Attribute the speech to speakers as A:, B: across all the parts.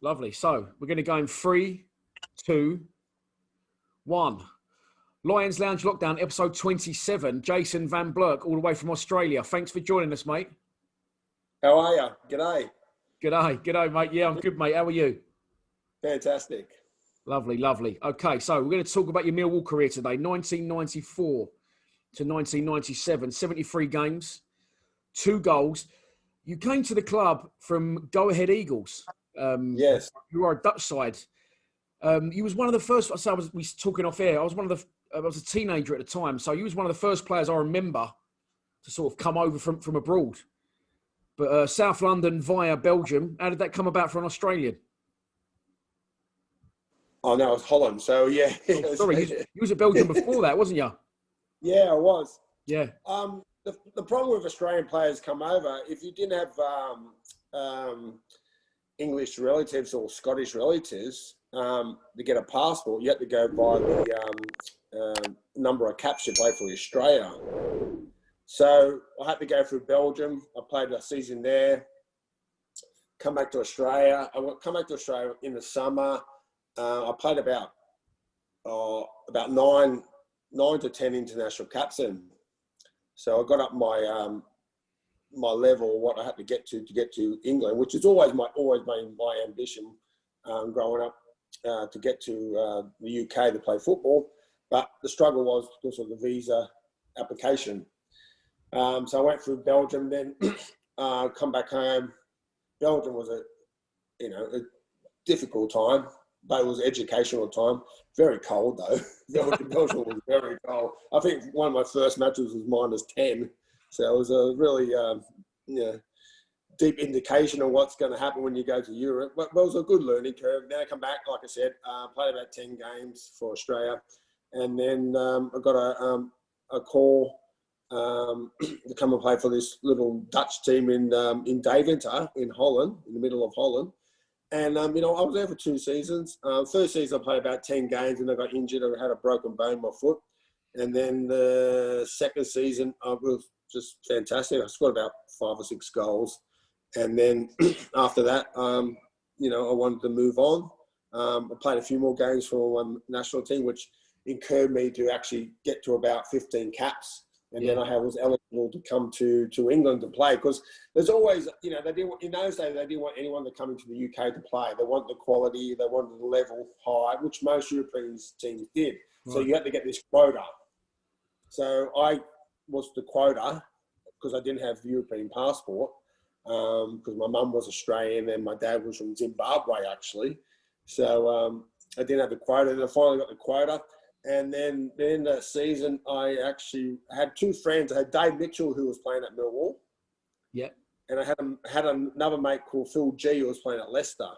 A: Lovely. So we're going to go in 3, 2, 1. Lions Lounge Lockdown, episode 27. Jason Van Blerk, all the way from Australia. Thanks for joining us, mate.
B: How are you? G'day.
A: G'day, mate. Yeah, I'm good, mate. How are you?
B: Fantastic.
A: Lovely, lovely. Okay, so we're going to talk about your Millwall career today. 1994 to 1997, 73 games, 2 goals. You came to the club from Go Ahead Eagles.
B: Yes.
A: You are a Dutch side. You was one of the first. So we was talking off air. I was a teenager at the time, so you was one of the first players I remember to sort of come over from abroad. But South London via Belgium. How did that come about for an Australian?
B: Oh no, it was Holland. So yeah.
A: Oh, sorry, you was at Belgium before that, wasn't you?
B: Yeah, I was.
A: Yeah.
B: The problem with Australian players come over, if you didn't have English relatives or Scottish relatives to get a passport, you had to go by the number of caps you play for Australia. So I had to go through Belgium. I played a season there. Come back to Australia. Come back to Australia in the summer. I played about 9 to 10 international caps in. So I got up my my level, what I had to get to England, which has always been my ambition growing up to get to the UK to play football. But the struggle was because of the visa application. So I went through Belgium, then come back home. Belgium was a difficult time, but it was an educational time. Very cold though. Belgium was very cold. I think one of my first matches was -10. So it was a really deep indication of what's going to happen when you go to Europe. But it was a good learning curve. Then I come back, like I said, played about 10 games for Australia. And then I got a call to come and play for this little Dutch team in Deventer, in Holland, in the middle of Holland. And, I was there for 2 seasons. First season, I played about 10 games and I got injured. I had a broken bone in my foot. And then the second season, I was just fantastic. I scored about 5 or 6 goals. And then after that, I wanted to move on. I played a few more games for my national team, which incurred me to actually get to about 15 caps. And then I was eligible to come to England to play, because there's always, in those days, they didn't want anyone to come into the UK to play. They want the quality, they wanted the level high, which most European teams did. Right. So you had to get this quota. So I was the quota because I didn't have the European passport, because my mum was Australian and my dad was from Zimbabwe, actually. So I didn't have the quota. Then I finally got the quota. And then in the season, I actually had 2 friends. I had Dave Mitchell, who was playing at Millwall.
A: Yeah.
B: And I had another mate called Phil G, who was playing at Leicester.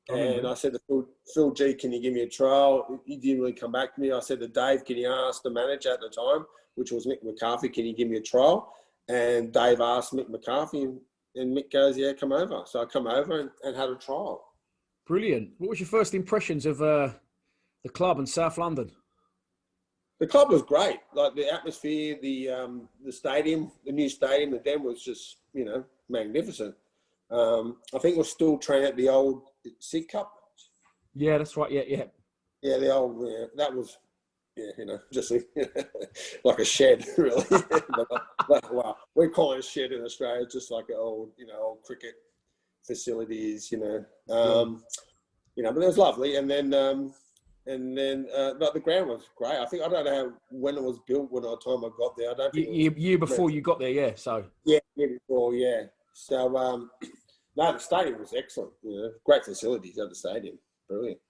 B: And I said to Phil G, can you give me a trial? He didn't really come back to me. I said to Dave, can you ask the manager at the time, which was Mick McCarthy, can you give me a trial? And Dave asked Mick McCarthy, and Mick goes, yeah, come over. So I come over and had a trial.
A: Brilliant. What was your first impressions of the club in South London?
B: The club was great. Like the atmosphere, the stadium, the new stadium, the Den was just, magnificent. I think we're still training at the old SIG Cup.
A: Yeah, that's right. Yeah.
B: Yeah, the old, that was, just like a shed, really. Wow. We call it a shed in Australia, just like an old, old cricket facilities, but it was lovely. And then but the ground was great. I don't know when it was built, when the time I got there. I don't think
A: year before you got there, yeah. So
B: year before, yeah. So no, the stadium was excellent. Great facilities at the stadium, brilliant.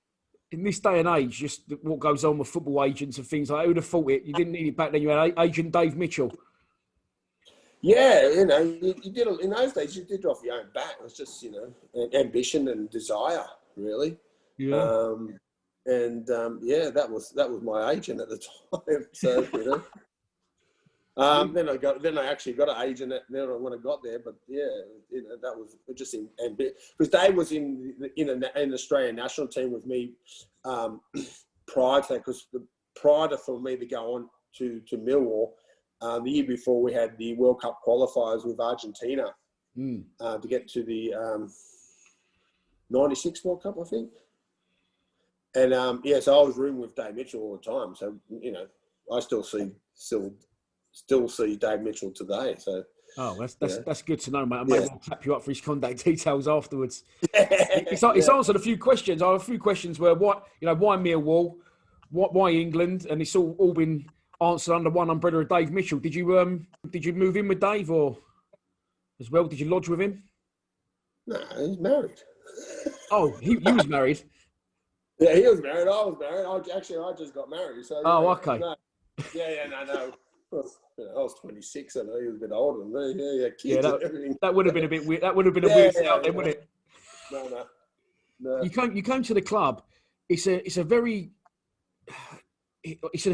A: In this day and age, just what goes on with football agents and things like that, who would have thought it? You didn't need it back then. You had agent Dave Mitchell.
B: Yeah, you did in those days. You did it off your own bat. It was just ambition and desire, really.
A: Yeah.
B: That was my agent at the time. So then I actually got an agent when I got there. But that was just ambition, because Dave was in an Australian national team with me prior to that. Because prior to for me to go on to Millwall, the year before we had the World Cup qualifiers with Argentina to get to the '96 World Cup, I think. And so I was rooming with Dave Mitchell all the time. So I still see Dave Mitchell today. So
A: that's good to know, mate. I may well tap you up for his contact details afterwards. It's answered a few questions. I have a few questions where why Millwall, why England, and it's all been answered under one umbrella of Dave Mitchell. Did you move in with Dave or as well? Did you lodge with him?
B: No, he's married.
A: Oh, he was married.
B: Yeah, he was married. I was married. I just got married. So
A: okay.
B: No. No. I was 26. I know he was a bit older than me. Yeah, kids and everything.
A: That would have been a bit weird. That would have been a weird shout then, wouldn't it?
B: No.
A: You came to the club. It's a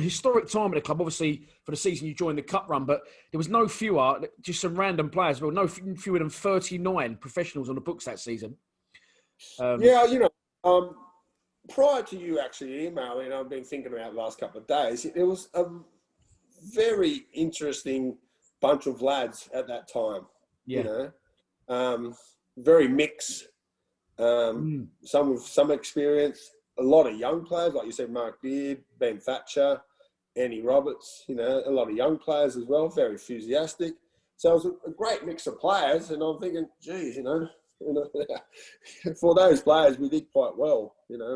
A: historic time at the club, obviously, for the season you joined the cup run, but there was no fewer, just some random players, well, no fewer than 39 professionals on the books that season.
B: Prior to you actually emailing, I've been thinking about the last couple of days, it was a very interesting bunch of lads at that time.
A: Yeah.
B: Very mixed. Some with some experience, a lot of young players, like you said, Mark Beard, Ben Thatcher, Andy Roberts, a lot of young players as well, very enthusiastic. So it was a great mix of players, and I'm thinking, geez, for those players, we did quite well,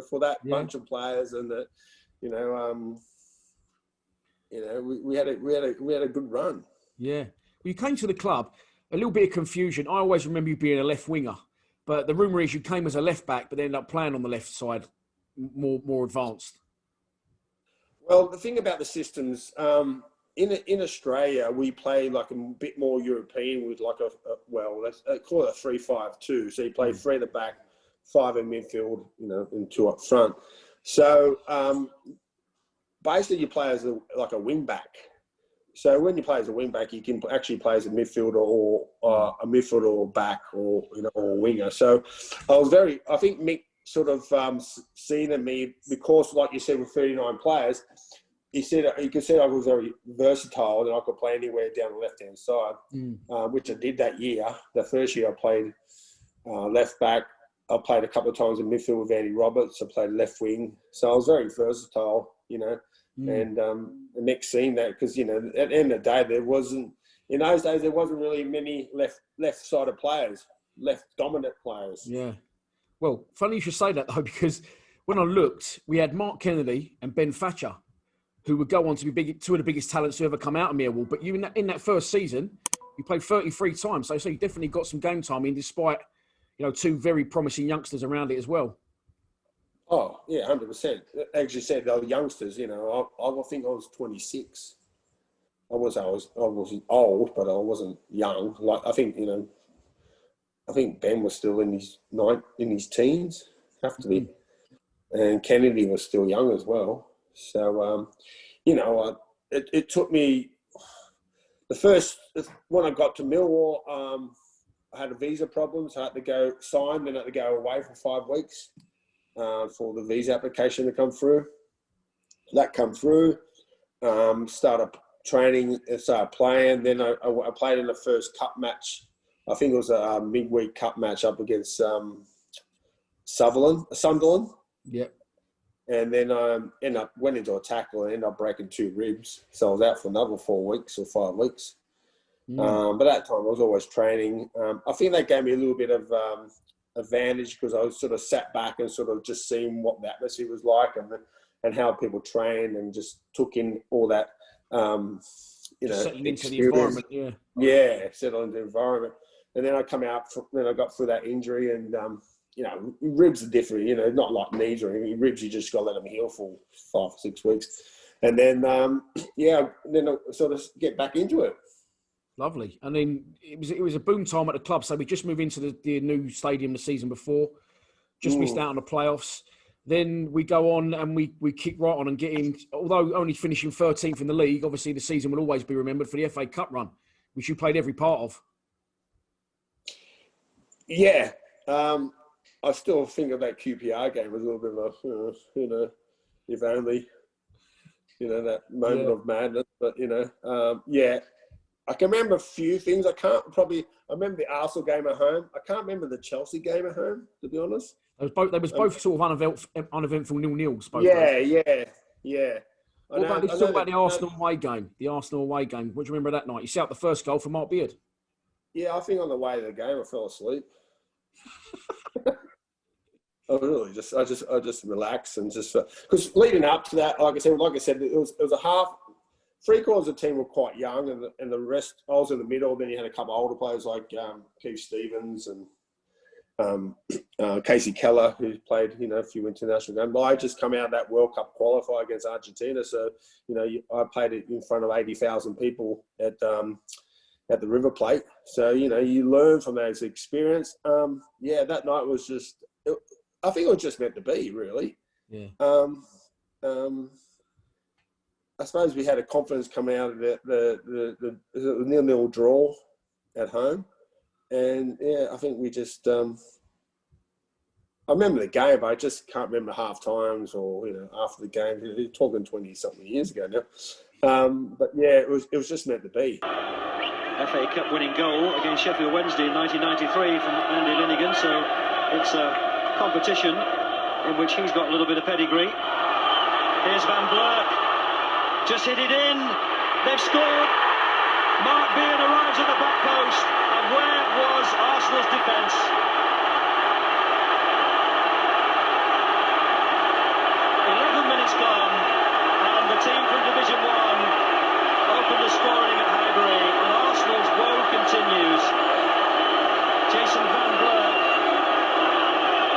B: for that bunch of players, and that, we had a good run. Yeah.
A: Well, you came to the club, a little bit of confusion. I always remember you being a left winger, but the rumour is you came as a left back, but ended up playing on the left side, more advanced.
B: Well, the thing about the systems, in Australia, we play like a bit more European with like let's call it a 3-5-2. So you play 3 at the back, 5 in midfield, and 2 up front. So basically you play as like a wing back. So when you play as a wing back, you can actually play as a midfielder or a midfielder or back or or a winger. So I think Mick sort of seen in me, because like you said, with 39 players, he could see I was very versatile and I could play anywhere down the left-hand side, which I did that year. The first year I played left back. I played a couple of times in midfield with Andy Roberts. I played left wing. So I was very versatile, and Mick seen that because, at the end of the day, in those days, there wasn't really many left-sided players, left-dominant players.
A: Yeah. Well, funny you should say that, though, because when I looked, we had Mark Kennedy and Ben Thatcher, who would go on to be two of the biggest talents to ever come out of Millwall. But you in that first season, you played 33 times. So you definitely got some game time in, despite, 2 very promising youngsters around it as well.
B: Oh, yeah, 100%. As you said, they were youngsters, I think I was 26. I was old, but I wasn't young. Like, I think Ben was still in his teens, have to be. And Kennedy was still young as well. So, it took me when I got to Millwall, I had a visa problem, so I had to go sign, then I had to go away for 5 weeks for the visa application to come through. That come through, started training, started playing. Then I played in the first cup match. I think it was a midweek cup match up against Sunderland.
A: Yep.
B: And then I went into a tackle and ended up breaking 2 ribs. So I was out for another 4 weeks or 5 weeks. But at that time, I was always training. I think that gave me a little bit of advantage because I was sort of sat back and sort of just seeing what the atmosphere was like and how people trained, and just took in all that,
A: settling into the environment.
B: Yeah, settle into the environment. And then I come out, then I got through that injury, and ribs are different, not like knees or anything. Ribs, you just got to let them heal for 5 or 6 weeks. And then, then I sort of get back into it.
A: Lovely. And then it was a boom time at the club. So we just moved into the new stadium the season before, just missed out on the playoffs. Then we go on and we kick right on and get in, although only finishing 13th in the league. Obviously, the season will always be remembered for the FA Cup run, which you played every part of.
B: Yeah. I still think of that QPR game as a little bit of if only, that moment of madness. But, I can remember a few things. I remember the Arsenal game at home. I can't remember the Chelsea game at home, to be honest.
A: They was both sort of uneventful 0-0s.
B: Yeah.
A: What about let's talk about the Arsenal away game? The Arsenal away game. What do you remember that night? You set up the first goal for Mark Beard.
B: Yeah, I think on the way to the game I fell asleep. I just relaxed and just because leading up to that, like I said, it was a half. 3/4 of the team were quite young, and the rest, I was in the middle. Then you had a couple of older players like Keith Stevens and Casey Keller, who played a few international games. But I just come out of that World Cup qualifier against Argentina, so I played it in front of 80,000 people at the River Plate. So you learn from those experience. That night was just. I think it was just meant to be, really.
A: Yeah.
B: I suppose we had a confidence coming out of the 0-0 draw at home. And, I think we just I remember the game, but I just can't remember half times or, after the game. You're talking 20-something years ago now. But, it was just meant to be.
C: FA Cup winning goal against Sheffield Wednesday in 1993 from Andy Linnigan. So it's a competition in which he's got a little bit of pedigree. Here's Van Blerk. Just hit it in. They've scored. Mark Beard arrives at the back post. And where was Arsenal's defence? Minutes gone, and the team from Division 1 opened the scoring at Highbury, and Arsenal's woe continues. Jason Van Blerk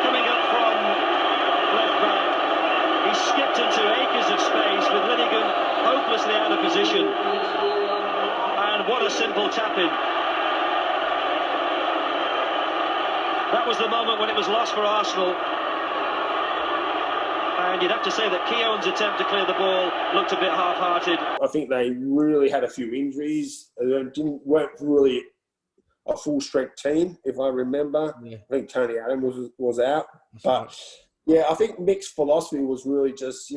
C: coming up from left back. He skipped into acres of space with Linnigan hopelessly out of position. And what a simple tap-in. That was the moment when it was lost for Arsenal. And you'd have to say that Keown's attempt to clear the ball looked a bit half-hearted.
B: I think they really had a few injuries. They weren't really a full-strength team, if I remember. Yeah. I think Tony Adams was out. But, I think Mick's philosophy was really just,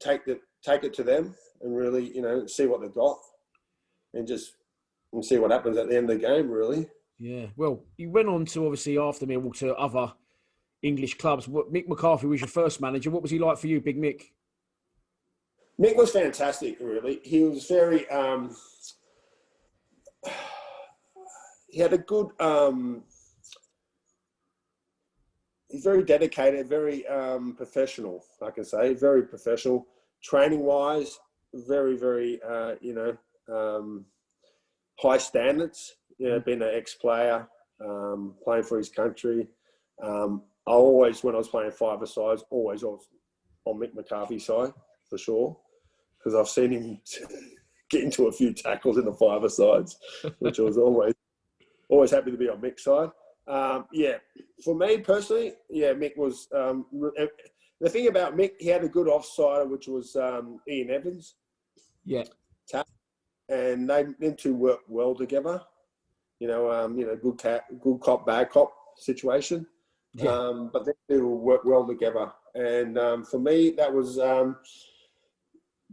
B: take it to them and really, see what they've got and see what happens at the end of the game, really.
A: Yeah, well, you went on to, obviously, after Millwall to other English clubs. Mick McCarthy was your first manager. What was he like for you, Big Mick?
B: Mick was fantastic, really. He was very... he had a good... he's very dedicated, very professional, I can say. Very professional. Training-wise, very, very, high standards. Being an ex-player, playing for his country. I always, when I was playing five-a-sides, always was on Mick McCarthy's side, for sure, because I've seen him get into a few tackles in the five-a-sides, which I was always happy to be on Mick's side. For me personally, Mick was... the thing about Mick, he had a good offsider, which was Ian Evans. Yeah. And them two worked well together. Good cop, bad cop situation. Yeah. But they do work well together. And for me, that was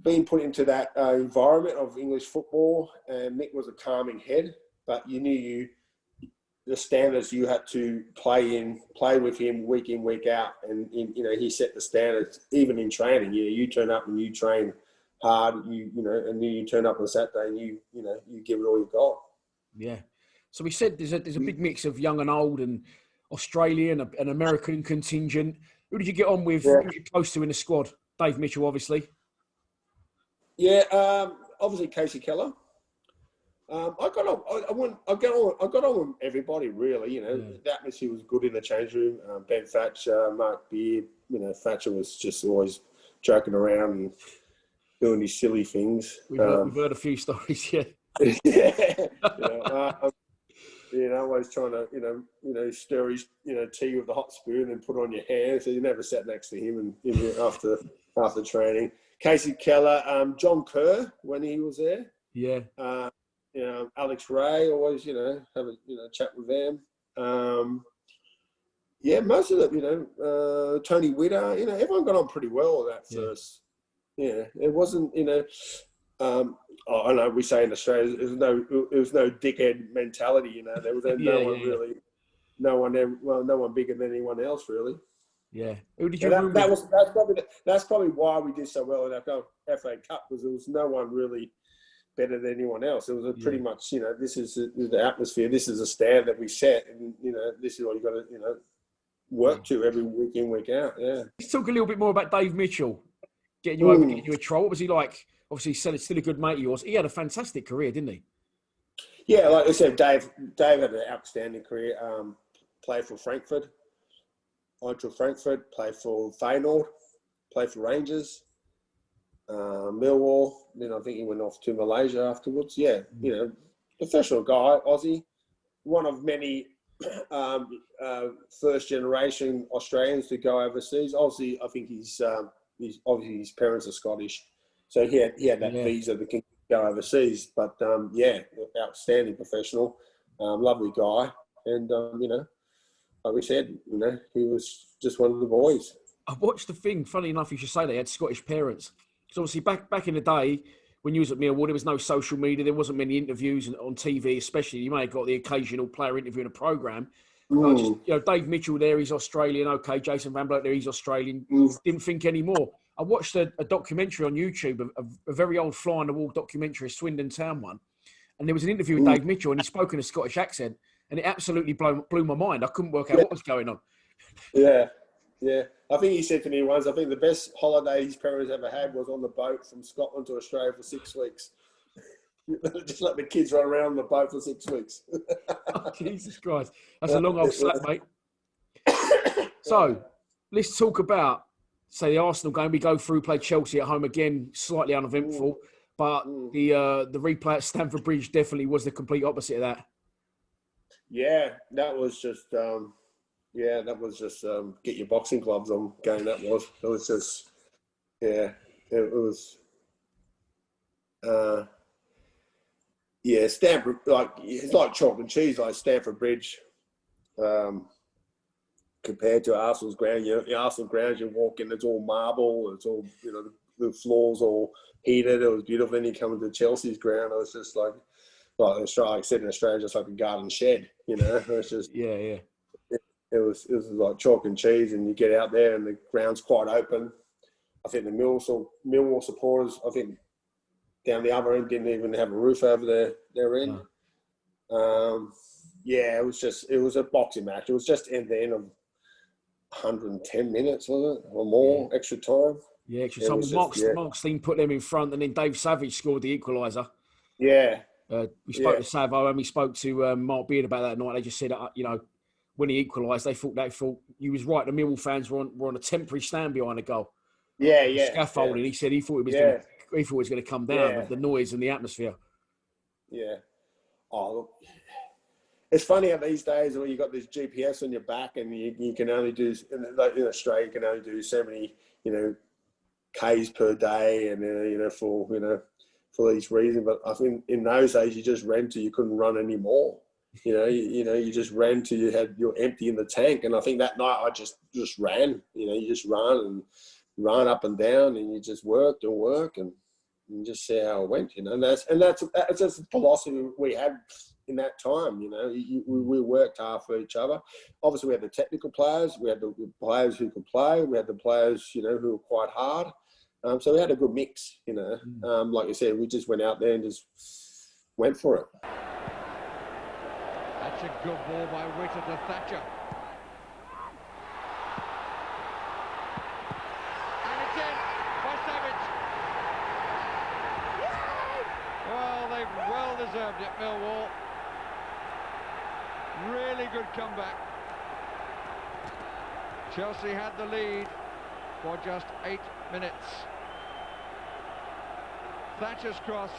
B: being put into that environment of English football. And Mick was a calming head, but you knew the standards you had to play with him week in, week out. And, he set the standards, even in training. You turn up and you train hard, and then you turn up on Saturday and you give it all you got.
A: Yeah. So we said there's a big mix of young and old and Australian and American contingent. Who did you get on with? Who were you close to in the squad? Dave Mitchell, obviously.
B: Yeah, obviously Casey Keller. I got on with everybody, really. The atmosphere was good in the change room. Ben Thatcher, Mark Beard. Thatcher was just always joking around and doing these silly things.
A: We've heard a few stories, yeah.
B: Always trying to, stir his, tea with the hot spoon and put on your hair. So you never sat next to him and after training. Casey Keller, John Kerr when he was there.
A: Yeah.
B: Alex Ray, always, have a chat with them. Most of them, Tony Witter, everyone got on pretty well with that first. Yeah, it wasn't, I know we say in Australia, it was no dickhead mentality. You know, there was really, no one bigger than anyone else, really.
A: Yeah. Who did you
B: that's probably why we did so well in our FA Cup, because there was no one really better than anyone else. It was pretty much, you know, this is the atmosphere, this is a stand that we set, and you know, this is what you got to, you know, work to every week in, week out. Yeah.
A: Let's talk a little bit more about Dave Mitchell, getting you over, getting you a trial. What was he like? Obviously, still a good mate of yours. He had a fantastic career, didn't he?
B: Yeah, like I said, Dave had an outstanding career. Played for Frankfurt, Eintracht Frankfurt, played for Feyenoord, played for Rangers, Millwall. Then I think he went off to Malaysia afterwards. Yeah, you know, professional guy, Aussie, one of many first generation Australians to go overseas. Obviously, I think he's obviously his parents are Scottish, so he had that visa that can go overseas. But outstanding professional, lovely guy, and you know, like we said, you know, he was just one of the boys.
A: I watched the thing. Funny enough, you should say they had Scottish parents. Because obviously back in the day, when you was at Millwall, there was no social media. There wasn't many interviews on TV, especially. You may have got the occasional player interview in a programme. You know, Dave Mitchell there, he's Australian. Okay, Jason Van Blerk there, he's Australian. Didn't think anymore. I watched a documentary on YouTube, a very old fly on the wall documentary, a Swindon Town one. And there was an interview with Dave Mitchell, and he spoke in a Scottish accent. And it absolutely blew my mind. I couldn't work out what was going on.
B: Yeah. I think he said to me once, I think the best holiday his parents ever had was on the boat from Scotland to Australia for 6 weeks. Just let the kids run around on the boat for 6 weeks.
A: Oh, Jesus Christ. That's a long old slap, mate. So, let's talk about, say, the Arsenal game. We go through, play Chelsea at home again, slightly uneventful. But the replay at Stamford Bridge definitely was the complete opposite of that.
B: Yeah, that was just get your boxing gloves on game. It was just, it was, Stamford, like, it's like chalk and cheese, like Stamford Bridge, compared to Arsenal's ground. You know, Arsenal ground, you walk in, it's all marble, it's all, you know, the floors all heated. It was beautiful. Then you come to Chelsea's ground, it was just like Australia, like I said, in Australia, just like a garden shed, you know. It was just It was like chalk and cheese, and you get out there and the ground's quite open. I think the Millwall supporters, I think down the other end, didn't even have a roof over their end. It was a boxing match. It was just in the end of 110 minutes, was it, or more extra time? Yeah,
A: extra time. Mark Steen put them in front, and then Dave Savage scored the equaliser.
B: Yeah.
A: We spoke to Savo and we spoke to Mark Beard about that night. They just said, you know, when he equalised, they thought he was right. The Millwall fans were on a temporary stand behind the goal. Scaffolding. Yeah. He said he thought it was going to come down with the noise and the atmosphere. Yeah.
B: Oh, look. It's funny how these days when you got this GPS on your back and you can only do, in Australia, you can only do so many, you know, Ks per day, and for these reasons. But I think in those days you just ran till you couldn't run anymore. You just ran till you're empty in the tank. And I think that night I just ran. You know, you just run up and down, and you just worked and just see how it went. You know, and that's just the philosophy we had in that time. You know, we worked hard for each other. Obviously, we had the technical players, we had the players who could play, we had the players, you know, who were quite hard. So we had a good mix, you know. Like you said, we just went out there and just went for it.
D: That's a good ball by Witter to Thatcher. And it's in by Savage. Well, they've well deserved it, Millwall. Really good comeback. Chelsea had the lead for just 8 minutes. Thatcher's cross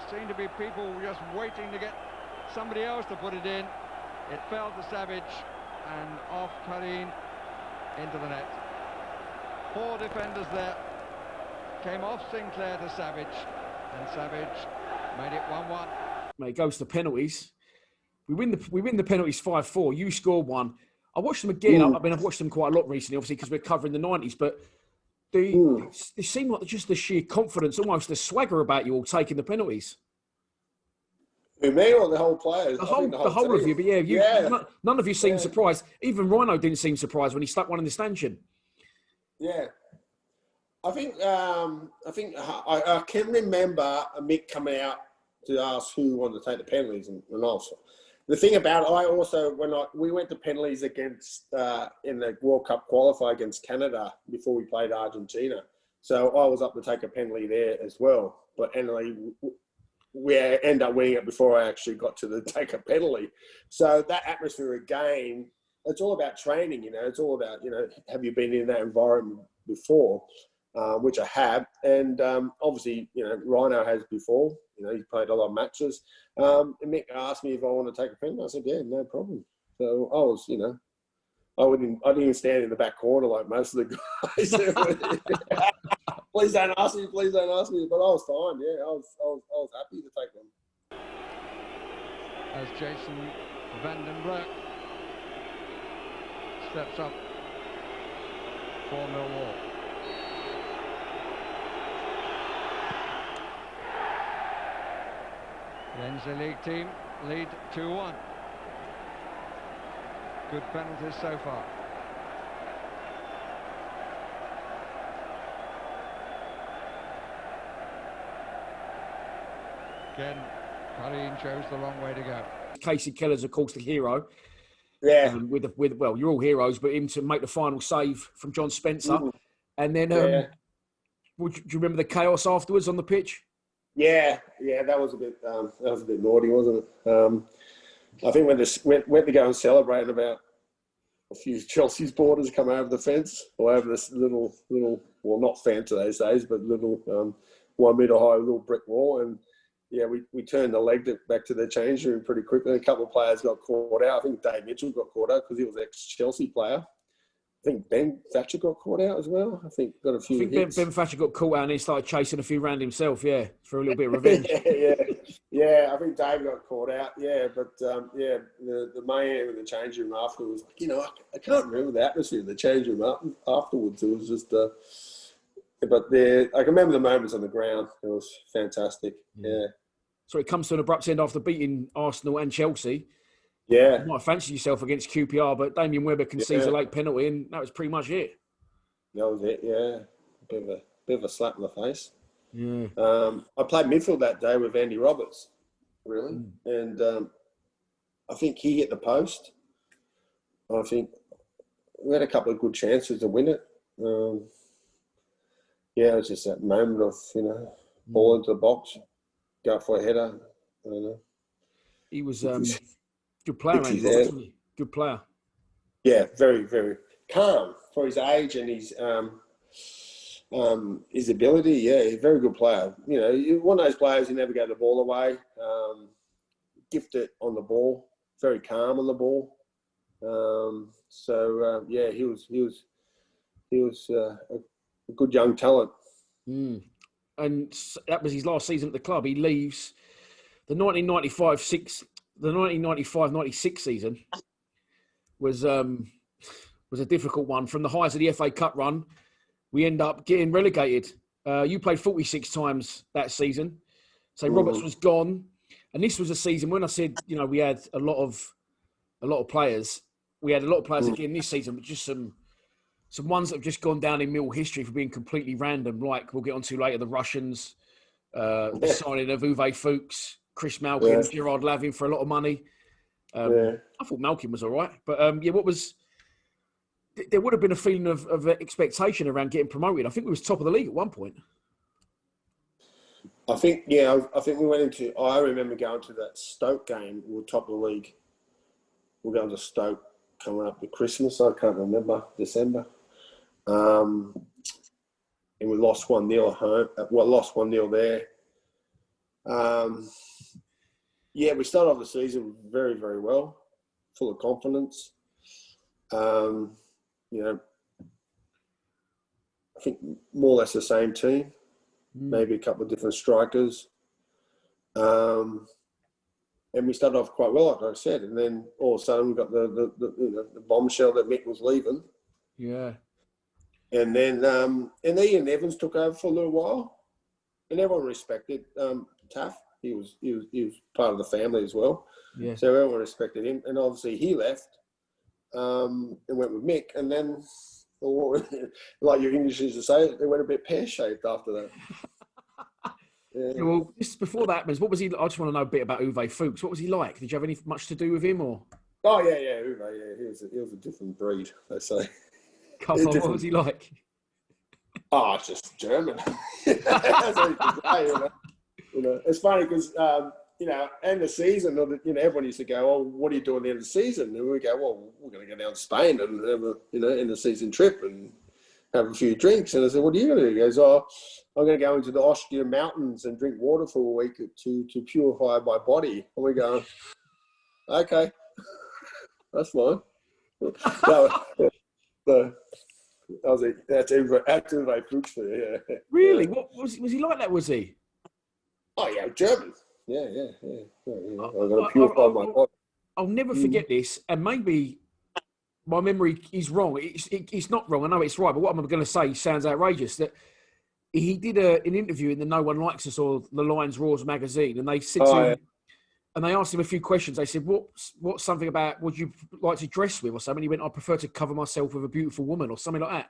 D: seemed to be people just waiting to get somebody else to put it in. It fell to Savage and off Karim into the net. 4 defenders there. Came off Sinclair to Savage, and Savage made it 1-1.
A: Mate, it goes to penalties. We win the penalties 5-4. You scored one. I watched them again. I've watched them quite a lot recently, obviously, because we're covering the 90s. But They seem like just the sheer confidence, almost the swagger about you all taking the penalties.
B: Who, me or the whole players?
A: The whole
B: team.
A: of you, but none of you seemed surprised. Even Rhino didn't seem surprised when he stuck one in the stanchion.
B: Yeah. I think I can remember Mick coming out to ask who wanted to take the penalties, and also the thing about we went to penalties against in the World Cup qualifier against Canada before we played Argentina, so I was up to take a penalty there as well. But anyway, we ended up winning it before I actually got to take a penalty. So that atmosphere again, it's all about training. It's all about have you been in that environment before? Which I have, and obviously, Rhino has before. He's played a lot of matches. And Mick asked me if I want to take a penalty. I said, yeah, no problem. So I was, I didn't even stand in the back corner like most of the guys. Please don't ask me. Please don't ask me. But I was fine. Yeah, I was happy to take them.
D: As Jason van den Blerk steps up for Millwall. The League team lead 2-1. Good penalties so far. Again, Karim chose the wrong way to go.
A: Casey Keller's, of course, the hero.
B: Yeah.
A: Well, you're all heroes, but him to make the final save from John Spencer. And then, do you remember the chaos afterwards on the pitch?
B: Yeah, that was a bit naughty, wasn't it? I think when they went to go and celebrate, about a few Chelsea supporters come over the fence or over this little, well, not fence those days, but little 1 metre high little brick wall, and we turned the leg back to the change room pretty quickly. A couple of players got caught out. I think Dave Mitchell got caught out because he was an ex-Chelsea player. I think Ben Thatcher got caught out as well. I think got a few hits.
A: Ben Thatcher got caught out and he started chasing a few around himself, for a little bit of revenge.
B: yeah. I think Dave got caught out, but the main in the change room afterwards, I can't remember the atmosphere in the change room afterwards. It was just, but I can remember the moments on the ground. It was fantastic, yeah.
A: So it comes to an abrupt end after beating Arsenal and Chelsea.
B: Yeah.
A: You might fancy yourself against QPR, but Damien Webber concedes a late penalty, and that was pretty much it.
B: That was it, yeah. Bit of a slap in the face.
A: Yeah.
B: I played midfield that day with Andy Roberts, really. And I think he hit the post. I think we had a couple of good chances to win it. It was just that moment of, ball into the box, go for a header. I don't know.
A: He was... good player, Andy Roberts, wasn't he? Good player.
B: Yeah, very, very calm for his age and his ability. Yeah, he's a very good player. You're one of those players who never gave the ball away. Gifted on the ball, very calm on the ball. He was a good young talent.
A: And that was his last season at the club. He leaves the 1995-96 season was a difficult one. From the highs of the FA Cup run, we end up getting relegated. You played 46 times that season. So Roberts was gone. And this was a season when I said, we had a lot of players. We had a lot of players again this season, but just some ones that have just gone down in Mill history for being completely random, like we'll get onto later, the Russians, the signing of Uwe Fuchs, Chris Malkin, Gerard Lavin for a lot of money. I thought Malkin was all right. But, there would have been a feeling of expectation around getting promoted. I think we was top of the league at one point.
B: I think we went into... I remember going to that Stoke game. We were top of the league. We're going to Stoke coming up to Christmas. I can't remember. December. And we lost 1-0 at home. Lost 1-0 there. We started off the season very, very well, full of confidence. I think more or less the same team, maybe a couple of different strikers. And we started off quite well, like I said. And then all of a sudden we got the bombshell that Mick was leaving.
A: Yeah.
B: And then Ian Evans took over for a little while, and everyone respected Taff. He was part of the family as well.
A: Yeah.
B: So everyone respected him, and obviously he left and went with Mick, and then, like your English used to say, it went a bit pear-shaped after that.
A: Yeah, well, just before that happens, what was he? I just want to know a bit about Uwe Fuchs. What was he like? Did you have much to do with him, or?
B: Oh yeah, Uwe. Yeah, he was a different breed, they say.
A: Come on, what was he like?
B: Oh, just German. That's what you can say, you know. It's funny because end of season, everyone used to go, "Oh, what are you doing at the end of the season?" And we go, "Well, we're going to go down to Spain and have a end of season trip and have a few drinks." And I said, "What are you going to do?" He goes, "Oh, I'm going to go into the Austrian mountains and drink water for a week to purify my body." And we go, "Okay, that's fine." That's Uwe Fuchs for you, yeah.
A: Really?
B: Yeah.
A: What was he like? That was he?
B: Oh yeah, German. Yeah. I'm going to purify my body.
A: I'll never forget this, and maybe my memory is wrong. It's not wrong. I know it's right, but what I'm going to say sounds outrageous. That he did an interview in the No One Likes Us or the Lions Roars magazine, and they said to him, and they asked him a few questions. They said, "What's something about what you like to dress with or something?" He went, "I prefer to cover myself with a beautiful woman," or something like that.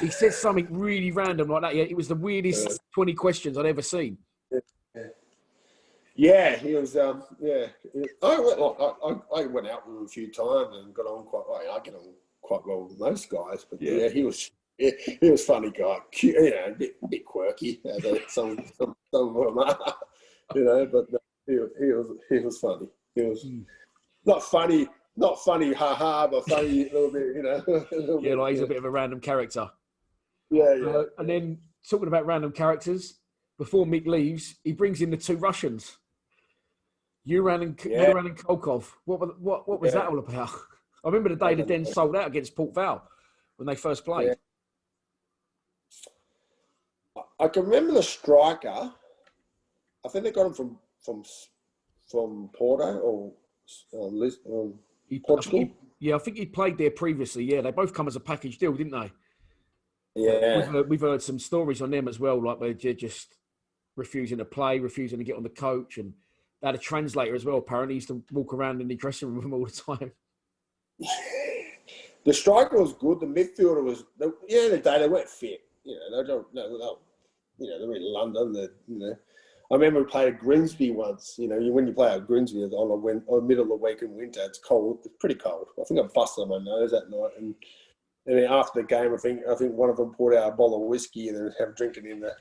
A: He said something really random like that. Yeah, it was the weirdest 20 questions I'd ever seen.
B: Yeah, he was. I went out with him a few times and got on quite well. I get on quite well with most guys, but yeah, he was a funny guy. Cute, a bit quirky. Some of them are, but he was funny. He was not funny, haha, but funny a little bit.
A: Yeah, like he's a bit of a random character.
B: Yeah.
A: And then talking about random characters, before Mick leaves, he brings in the two Russians, Uran and Kolkov. What was that all about? I remember the day the Den sold out against Port Vale when they first played.
B: Yeah. I can remember the striker. I think they got him from Porto or Portugal.
A: I think he played there previously. Yeah, they both come as a package deal, didn't they?
B: Yeah.
A: We've heard some stories on them as well, like they're just refusing to play, refusing to get on the coach, and they had a translator as well. Apparently, he used to walk around in the dressing room with them all the time.
B: The striker was good. The midfielder was. At the end of the day, they weren't fit. They're in London. I remember we played at Grimsby once. When you play at Grimsby on the middle of the week in winter, it's cold. It's pretty cold. I think I busted my nose that night, and then after the game, I think one of them poured out a bottle of whiskey and then have drinking in the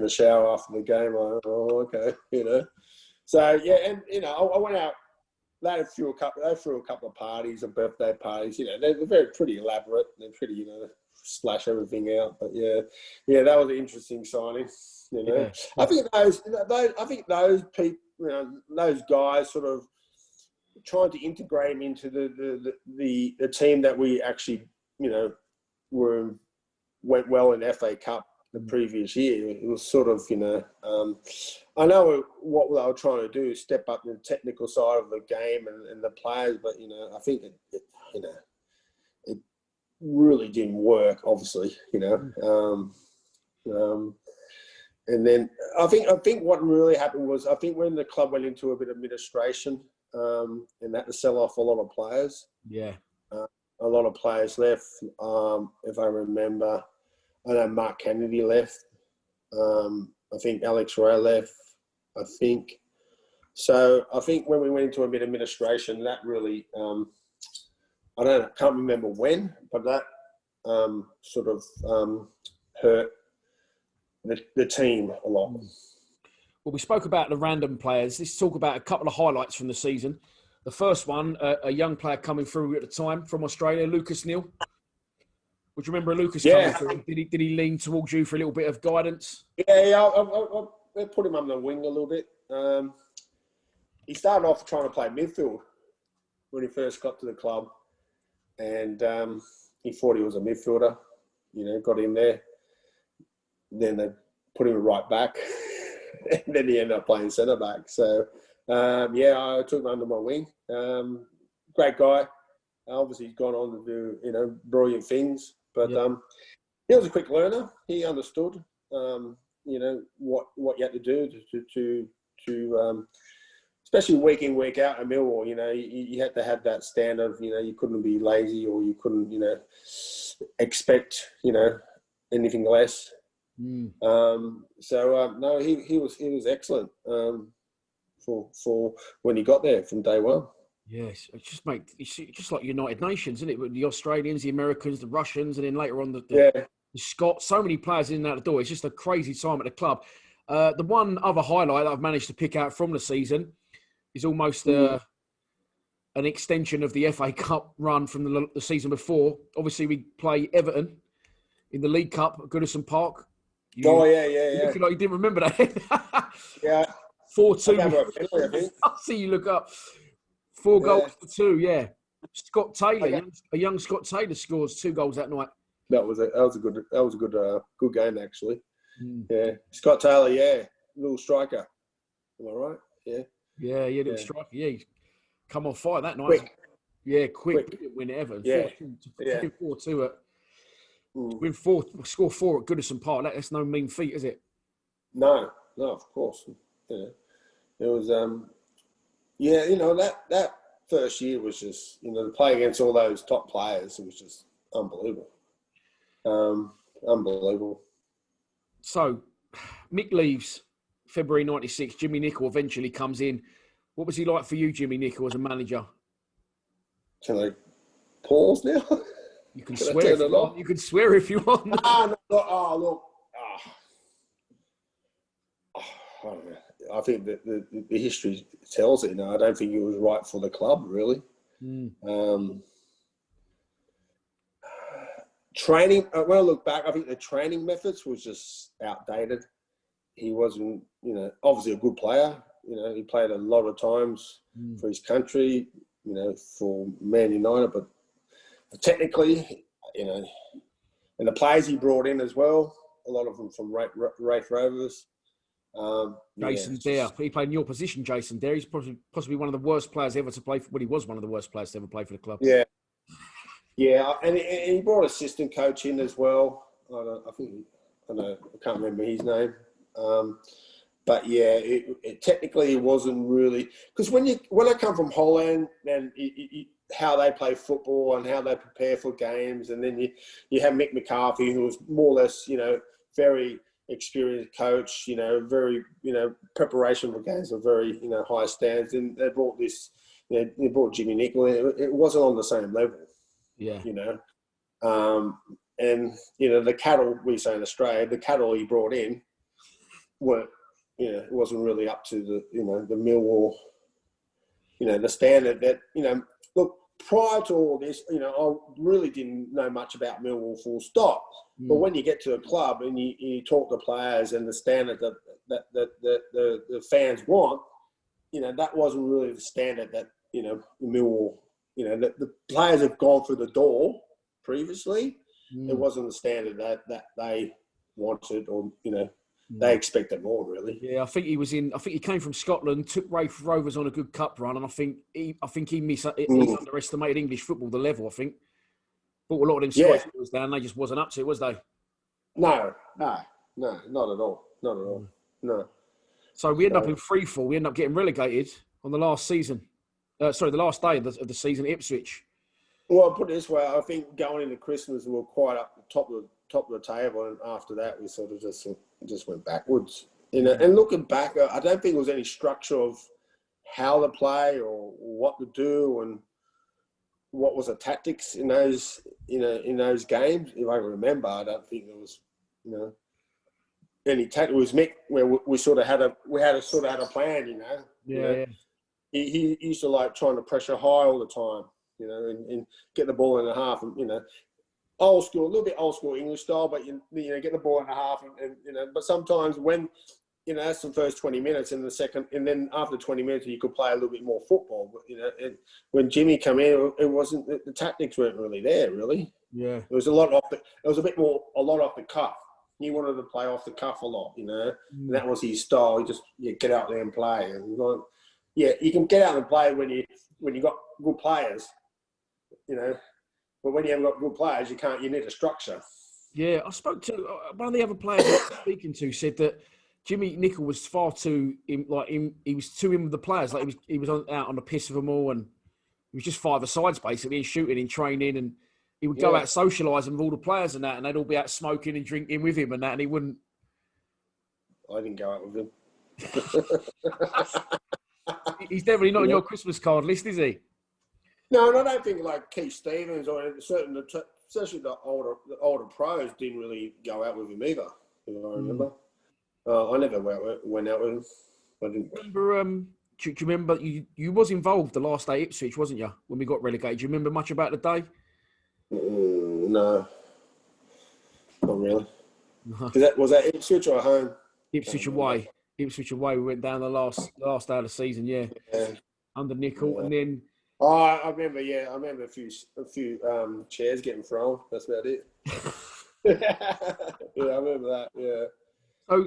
B: shower after the game. Okay. So yeah, and I went out. They threw a couple of parties and birthday parties. They're very pretty elaborate. They're pretty, splash everything out. But yeah, that was an interesting signing.
A: Yeah.
B: I think those people, those guys, sort of trying to integrate him into the team that we actually, went well in FA Cup the previous year. It was sort of, I know what they were trying to do is step up the technical side of the game and the players, but I think it really didn't work. Obviously, and then I think what really happened was when the club went into a bit of administration and had to sell off a lot of players.
A: Yeah.
B: A lot of players left. If I remember, I know Mark Kennedy left. I think Alex Ray left. I think. So I think when we went into a bit of administration, that really, can't remember when, but that sort of hurt the team a lot.
A: Well, we spoke about the random players. Let's talk about a couple of highlights from the season. The first one, a young player coming through at the time from Australia, Lucas Neal. Would you remember Lucas coming through? Did he lean towards you for a little bit of guidance?
B: Yeah, I put him on the wing a little bit. He started off trying to play midfield when he first got to the club, and he thought he was a midfielder. Got in there. Then they put him right back, and then he ended up playing centre back. So, I took him under my wing. Great guy. Obviously, he's gone on to do brilliant things. But he was a quick learner. He understood, what you had to do to especially week in, week out at Millwall. You had to have that standard. You couldn't be lazy, or you couldn't, expect, anything less. No, he was excellent for when he got there from day one.
A: Yes, it's just like United Nations, isn't it? With the Australians, the Americans, the Russians, and then later on the Scots. So many players in and out the door. It's just a crazy time at the club. The one other highlight that I've managed to pick out from the season is almost an extension of the FA Cup run from the season before. Obviously, we play Everton in the League Cup at Goodison Park.
B: Yeah.
A: Looking like you didn't remember that.
B: Yeah.
A: 4-2. I'll see you look up. 4 goals to 2, yeah. Scott Taylor, a young Scott Taylor scores 2 goals that night.
B: That was a good game actually. Yeah, Scott Taylor, little striker. Am I right? Yeah,
A: little striker. Yeah, he's come on fire that night.
B: Quick
A: win at Everton.
B: Yeah,
A: 4-2 win 4, score 4 at Goodison Park. That's no mean feat, is it?
B: No, of course. It was. That first year was just, to play against all those top players, it was just unbelievable. Unbelievable.
A: So, Mick leaves February 96. Jimmy Nicholl eventually comes in. What was he like for you, Jimmy Nicholl, as a manager?
B: Can I pause now?
A: You can swear if you want. You can swear if you want.
B: Look. I don't know. I think that the history tells it. I don't think it was right for the club, really. Training, when I look back, I think the training methods was just outdated. He wasn't, obviously a good player. He played a lot of times for his country, for Man United, but technically, and the players he brought in as well, a lot of them from Wraith Rovers.
A: Jason Dare. He played in your position, Jason Dare. He's possibly one of the worst players ever to play for. Well, he was one of the worst players to ever play for the club.
B: Yeah, and he brought assistant coach in as well. I can't remember his name. But yeah, technically it wasn't really, because when I come from Holland and how they play football and how they prepare for games, and then you have Mick McCarthy, who was more or less very experienced coach, very preparation for games are very high standards, and they brought this, they brought Jimmy Nicholl in. It wasn't on the same level. Yeah. And the cattle, we say in Australia, the cattle he brought in weren't, it wasn't really up to the Millwall, the standard that, look, prior to all this, I really didn't know much about Millwall full stop. But when you get to a club and you talk to players and the standard that the fans want, that wasn't really the standard that, Millwall, the players have gone through the door previously. It wasn't the standard that they wanted, or, they expected more, really.
A: Yeah, I think he came from Scotland, took Wraith Rovers on a good cup run, and I think he underestimated English football, the level, I think. Brought a lot of them Scottish boys down, they just wasn't up to it, was they?
B: No, not at all. No.
A: So we end up in freefall. We end up getting relegated on the last season. The last day of the season at Ipswich.
B: Well, I'll put it this way, I think going into Christmas, we were quite up the top of the table, and after that, we sort of just went backwards. And looking back, I don't think there was any structure of how to play or what to do and what was the tactics in those games. If I remember, I don't think there was any tactics. It was Mick where we had a plan.
A: Yeah.
B: He used to like trying to pressure high all the time, and get the ball in the half, and old school, a little bit old school English style, but get the ball in the half, and but sometimes when that's the first 20 minutes, and the second, and then after 20 minutes you could play a little bit more football. But, and when Jimmy came in, it wasn't, the tactics weren't really there, really.
A: Yeah,
B: it was a lot off the cuff. He wanted to play off the cuff a lot, and that was his style. He just get out there and play, and you can get out and play when you got good players, but when you haven't got good players, you need a structure.
A: Yeah, I spoke to one of the other players I was speaking to said that Jimmy Nicholl was far too he was too in with the players. Like he was out on the piss of them all, and he was just five-a-sides basically, and shooting and training, and he would go out socialising with all the players and that, and they'd all be out smoking and drinking with him and that, and he wouldn't.
B: I didn't go out with him.
A: He's definitely not on your Christmas card list, is he?
B: No, and I don't think like Keith Stevens or certain, especially the older pros, didn't really go out with him either. If I remember, I never went out with him. I didn't.
A: Remember? Do you remember you was involved the last day at Ipswich, wasn't you? When we got relegated, do you remember much about the day?
B: No, not really. Was that Ipswich or home?
A: Ipswich away. Ipswich away. We went down the last day of the season. Yeah. Under Nicholl, and then.
B: Oh, I remember. Yeah, I remember a few chairs getting thrown. That's about it. Yeah, I remember that. Yeah.
A: So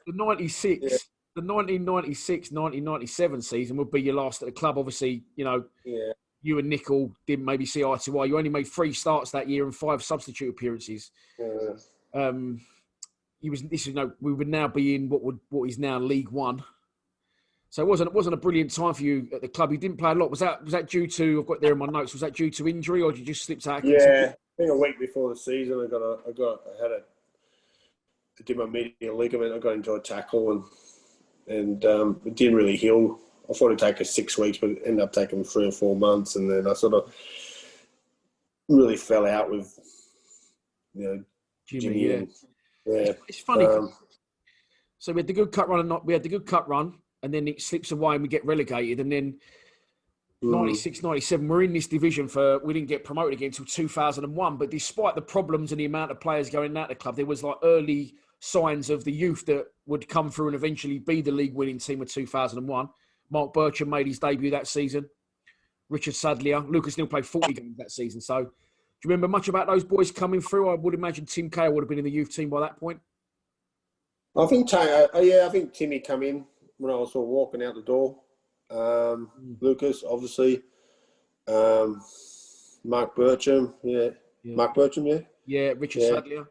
A: the 96, the 1996-1997 season would be your last at the club. Obviously, you know.
B: Yeah.
A: You and Nicholl didn't maybe see eye to eye. You only made 3 starts that year and 5 substitute appearances.
B: Yeah.
A: We would now be in what is now League One. So it wasn't a brilliant time for you at the club. You didn't play a lot. Was that due to, I've got there in my notes, was that due to injury or did you just slip out?
B: Yeah, I think a week before the season I did my medial ligament. I got into a tackle and it didn't really heal. I thought it'd take us 6 weeks, but it ended up taking 3 or 4 months, and then I sort of really fell out with, Jimmy. And,
A: it's funny. So we had the good cup run, and then it slips away and we get relegated, and then 96, 97, we're in this division we didn't get promoted again until 2001. But despite the problems and the amount of players going out of the club, there was like early signs of the youth that would come through and eventually be the league winning team of 2001. Mark Bircham made his debut that season. Richard Sadlier. Lucas Neal played 40 games that season. So do you remember much about those boys coming through? I would imagine Tim Cahill would have been in the youth team by that point.
B: I think Timmy come in when I was sort of walking out the door. Lucas, obviously. Mark Bircham, Mark Bircham,
A: Yeah, Richard Sadlier.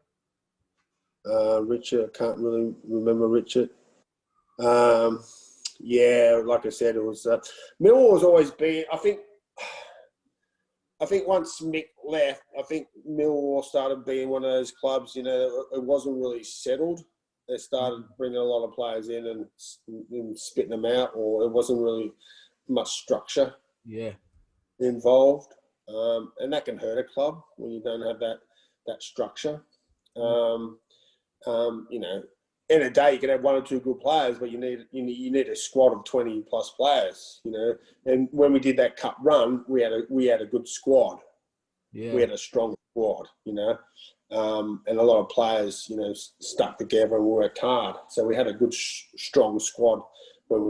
B: Richard, I can't really remember Richard. Like I said, it was Millwall has always been. I think once Mick left, I think Millwall started being one of those clubs. It wasn't really settled. They started bringing a lot of players in and spitting them out, or it wasn't really much structure. Involved, and that can hurt a club when you don't have that structure. In a day, you can have 1 or 2 good players, but you need a squad of 20 plus players. And when we did that cup run, we had a good squad. Yeah. We had a strong squad. And a lot of players, stuck together and worked hard. So we had a good, strong squad when we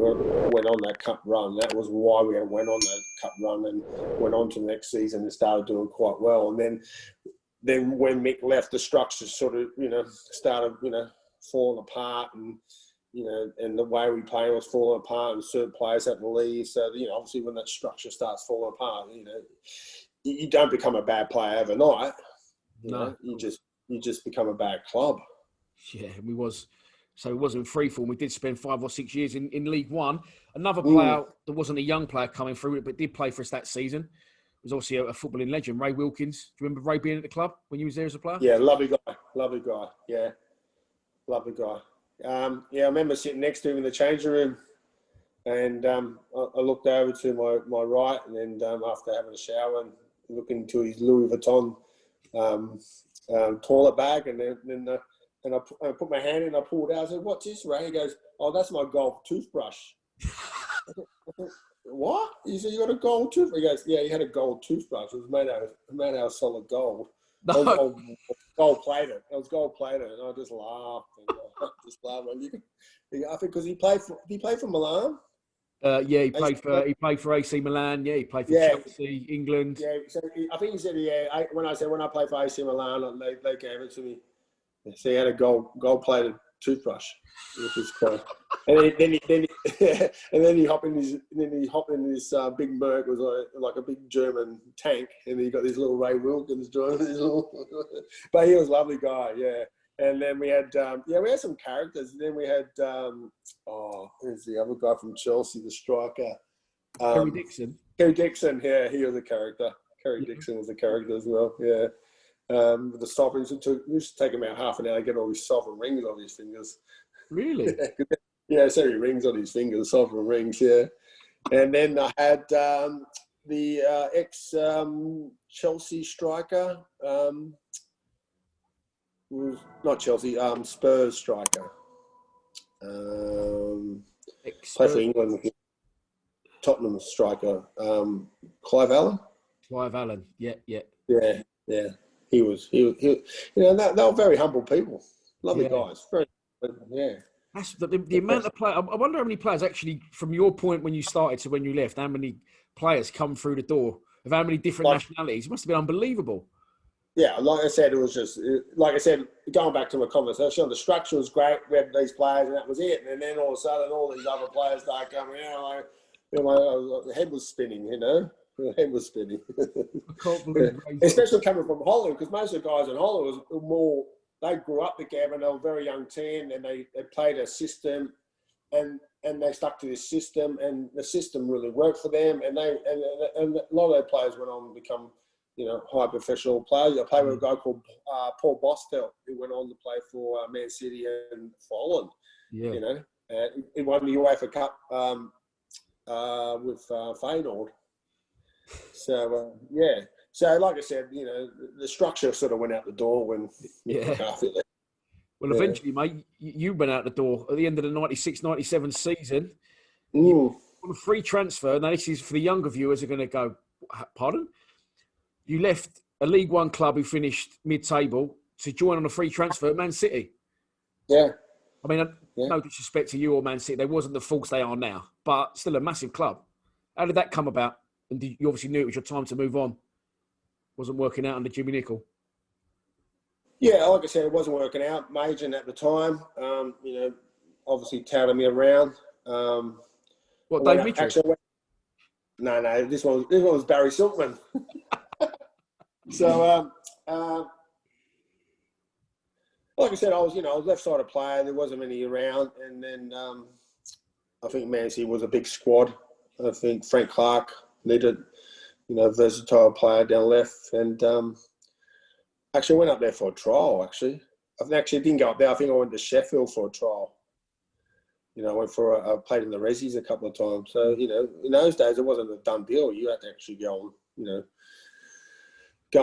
B: went on that cup run. That was why we went on that cup run and went on to the next season and started doing quite well. And then when Mick left, the structure sort of, started, falling apart, and and the way we play was falling apart, and certain players had to leave. So obviously when that structure starts falling apart, you don't become a bad player overnight. You just become a bad club.
A: Yeah, so it wasn't free fall. We did spend 5 or 6 years in League One. Another player that wasn't a young player coming through, but did play for us that season, was obviously a footballing legend, Ray Wilkins. Do you remember Ray being at the club when you was there as a player?
B: Yeah, lovely guy. Yeah. Lovely guy. I remember sitting next to him in the changing room, and I looked over to my right, and then after having a shower and looking into his Louis Vuitton toilet bag, and then I put my hand in, I pulled out. I said, "What's this, Ray?" He goes, "Oh, that's my gold toothbrush." What? He said, "You got a gold toothbrush?" He goes, "Yeah, he had a gold toothbrush. It was made out of solid gold." No. Gold plated. It was gold plated, and I just laughed. I think because he played for Milan.
A: He played for AC Milan. Yeah, he played for Chelsea, England.
B: Yeah, so I think he said, when I played for AC Milan, they gave it to me. So he had a gold plated Toothbrush, which is quite. And then he hopped in his big Merc, was like a big German tank, and he got this little Ray Wilkins driving his little. But he was a lovely guy, yeah. And then we had we had some characters. Then we had who's the other guy from Chelsea, the striker,
A: Kerry Dixon.
B: Kerry Dixon, yeah, he was a character. Kerry Dixon was a character as well, yeah. With the stoppings, it used to take him about half an hour to get all his sovereign rings on his fingers.
A: Really?
B: Yeah, so he rings on his fingers, sovereign rings, yeah. And then I had the ex-Chelsea striker, was not Chelsea, Spurs striker. Played for England, Tottenham striker, Clive Allen.
A: Clive Allen, yeah.
B: Yeah. He was, you know, they were very humble people, lovely guys. Very, yeah.
A: That's the amount of players. I wonder how many players actually, from your point when you started to when you left, how many players come through the door of how many different nationalities? It must have been unbelievable. Yeah,
B: like I said, it was just, like I said, going back to my conversation, the structure was great. We had these players and that was it. And then all of a sudden, all these other players started coming out. The head was spinning, you know. The head was spinning. Especially coming from Holland, because most of the guys in Holland was more, they grew up together and they were very young team and they played a system and they stuck to this system and the system really worked for them and a lot of their players went on to become, you know, high professional players. I played with a guy called Paul Bostel, who went on to play for Man City and for Holland. Yeah. You know, he won the UEFA Cup with Feyenoord. So, So, like I said, you know, the structure sort of went out the door when McCarthy left.
A: Well, eventually, mate, you went out the door at the end of the 96-97 season.
B: On
A: a free transfer. Now, this is for the younger viewers who are going to go, pardon? You left a League One club who finished mid-table to join on a free transfer at Man City.
B: Yeah.
A: I mean, no disrespect to you or Man City. They wasn't the force they are now, but still a massive club. How did that come about? And you obviously knew it was your time to move on. Wasn't working out under Jimmy Nicholl.
B: Yeah, like I said, it wasn't working out. Majan at the time, you know, obviously touted me around.
A: What, Dave Mitchell?
B: No, this one was Barry Silkman. So, like I said, I was left-sided player. There wasn't many around, and then I think Man City was a big squad. I think Frank Clark needed, you know, versatile player down left, and actually went up there for a trial. Actually, I didn't go up there. I think I went to Sheffield for a trial. You know, I went for I played in the Resis a couple of times. So, you know, in those days it wasn't a done deal. You had to actually go and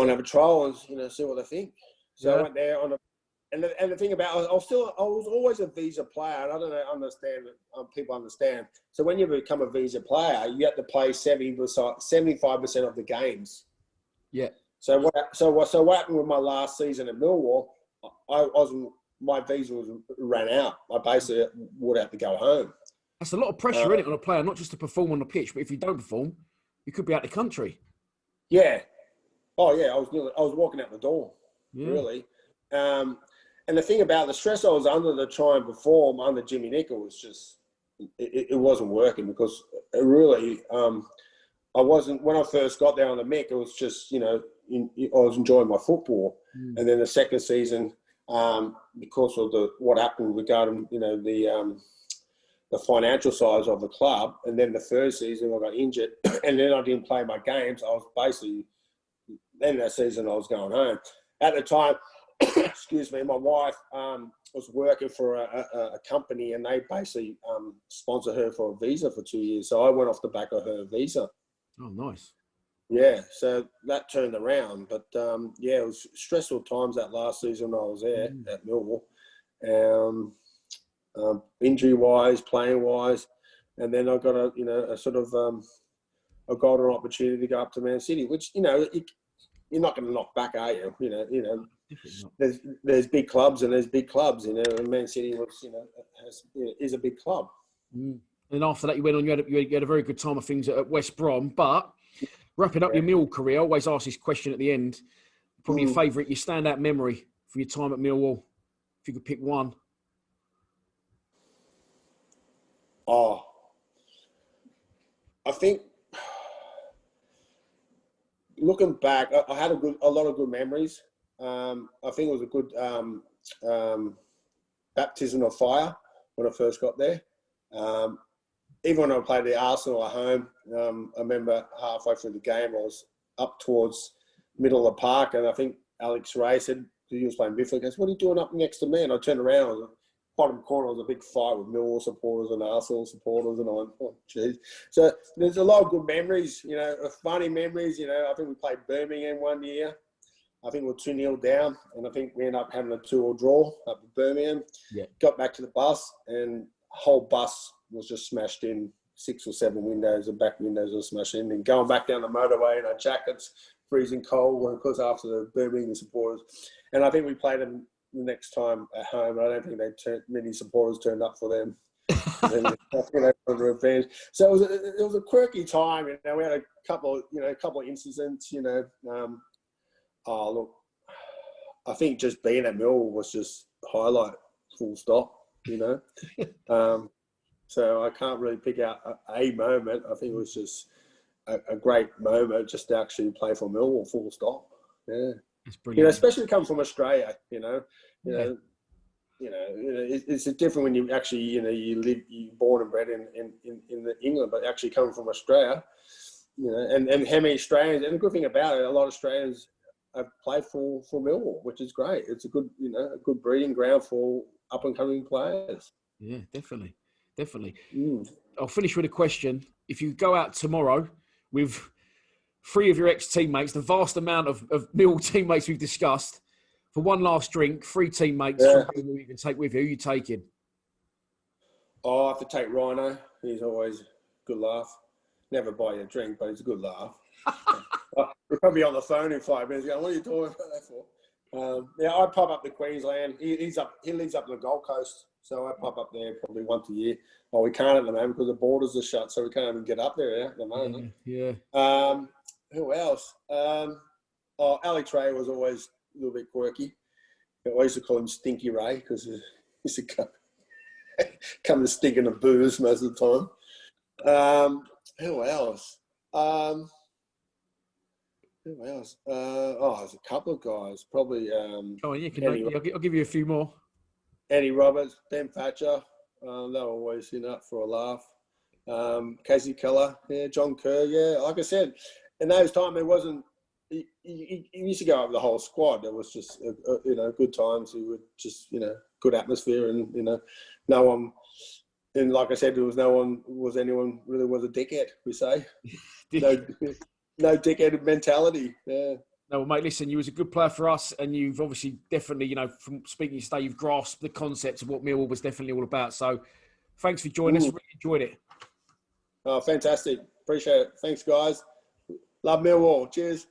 B: have a trial and, you know, see what they think. So I went there and the thing about I was always a visa player, and I don't understand people understand. So when you become a visa player, you have to play 75% of the games.
A: Yeah.
B: So what happened with my last season at Millwall? My visa ran out. I basically would have to go home.
A: That's a lot of pressure, isn't it, on a player, not just to perform on the pitch, but if you don't perform, you could be out of the country.
B: Yeah. Oh yeah, I was walking out the door. Yeah. Really. And the thing about the stress I was under to try and perform under Jimmy Nicholl was just, it wasn't working because it really, I wasn't, when I first got there on the Mick, it was just, you know, I was enjoying my football. And then the second season, because of what happened regarding, you know, the financial size of the club, and then the third season I got injured, and then I didn't play my games. I was basically, then that season I was going home. At the time, excuse me, my wife was working for a company, and they basically sponsored her for a visa for 2 years. So I went off the back of her visa.
A: Oh, nice.
B: Yeah, so that turned around. But, it was stressful times that last season I was there at Millwall. Injury-wise, playing-wise. And then I got a sort of a golden opportunity to go up to Man City, which, you know, you're not going to knock back, are you? You know, there's big clubs and there's big clubs, you know, and Man City was, you know, is a big club.
A: And after that, you went on, you had a very good time of things at West Brom, but wrapping up your Millwall career, I always ask this question at the end, probably your standout memory for your time at Millwall, if you could pick one.
B: Oh, I think looking back, I had a lot of good memories. I think it was a good baptism of fire when I first got there. Even when I played at Arsenal at home, I remember halfway through the game, I was up towards middle of the park, and I think Alex Ray said, he was playing midfield, goes, "What are you doing up next to me?" And I turned around, I was bottom corner, was a big fight with Millwall supporters and Arsenal supporters, and I went, "Oh, geez." So there's a lot of good memories, funny memories. I think we played Birmingham one year. I think we were 2-0 down, and I think we ended up having a 2-2 draw up at Birmingham.
A: Yeah.
B: Got back to the bus, and the whole bus was just smashed in. 6 or 7 windows, the back windows were smashed in, and going back down the motorway in our jackets, freezing cold, of course, after the Birmingham supporters. And I think we played them the next time at home. I don't think many supporters turned up for them. And I think they wanted revenge. So it was a quirky time. We had a couple of incidents. Look, I think just being at Millwall was just highlight, full stop. So I can't really pick out a moment. I think it was just a great moment just to actually play for Millwall, full stop. Yeah,
A: it's brilliant.
B: Especially coming from Australia. It's different when you actually, you're born and bred in England, but actually coming from Australia, and how many Australians. And the good thing about it, a lot of Australians have played for Millwall, which is great. It's a good, a good breeding ground for up and coming players.
A: Yeah, definitely. I'll finish with a question. If you go out tomorrow with 3 of your ex-teammates, the vast amount of Millwall teammates we've discussed, for one last drink, 3 teammates from Millwall you can take with you, who are you taking?
B: Oh, I have to take Rhino. He's always a good laugh. Never buy you a drink, but he's a good laugh. We're probably on the phone in 5 minutes going, "What are you talking about that for?" I pop up to Queensland. He lives up in the Gold Coast, so I pop up there probably once a year. Well, we can't at the moment because the borders are shut, so we can't even get up there at the moment.
A: Yeah.
B: Who else? Alex Ray was always a little bit quirky. I used to call him Stinky Ray because he used to come and stink in the booze most of the time. Who else? There's a couple of guys. Probably.
A: I'll give you a few more.
B: Eddie Roberts, Ben Thatcher. They were always up for a laugh. Casey Keller, John Kerr. Yeah, like I said, in those times it wasn't. He used to go over the whole squad. It was just good times. He would just good atmosphere, and no one. And like I said, anyone really was a dickhead. We say no dickhead mentality. Yeah.
A: No, well, mate, listen, you was a good player for us, and you've obviously definitely, from speaking today, you've grasped the concept of what Millwall was definitely all about. So thanks for joining us. Really enjoyed it.
B: Oh, fantastic. Appreciate it. Thanks, guys. Love Millwall. Cheers.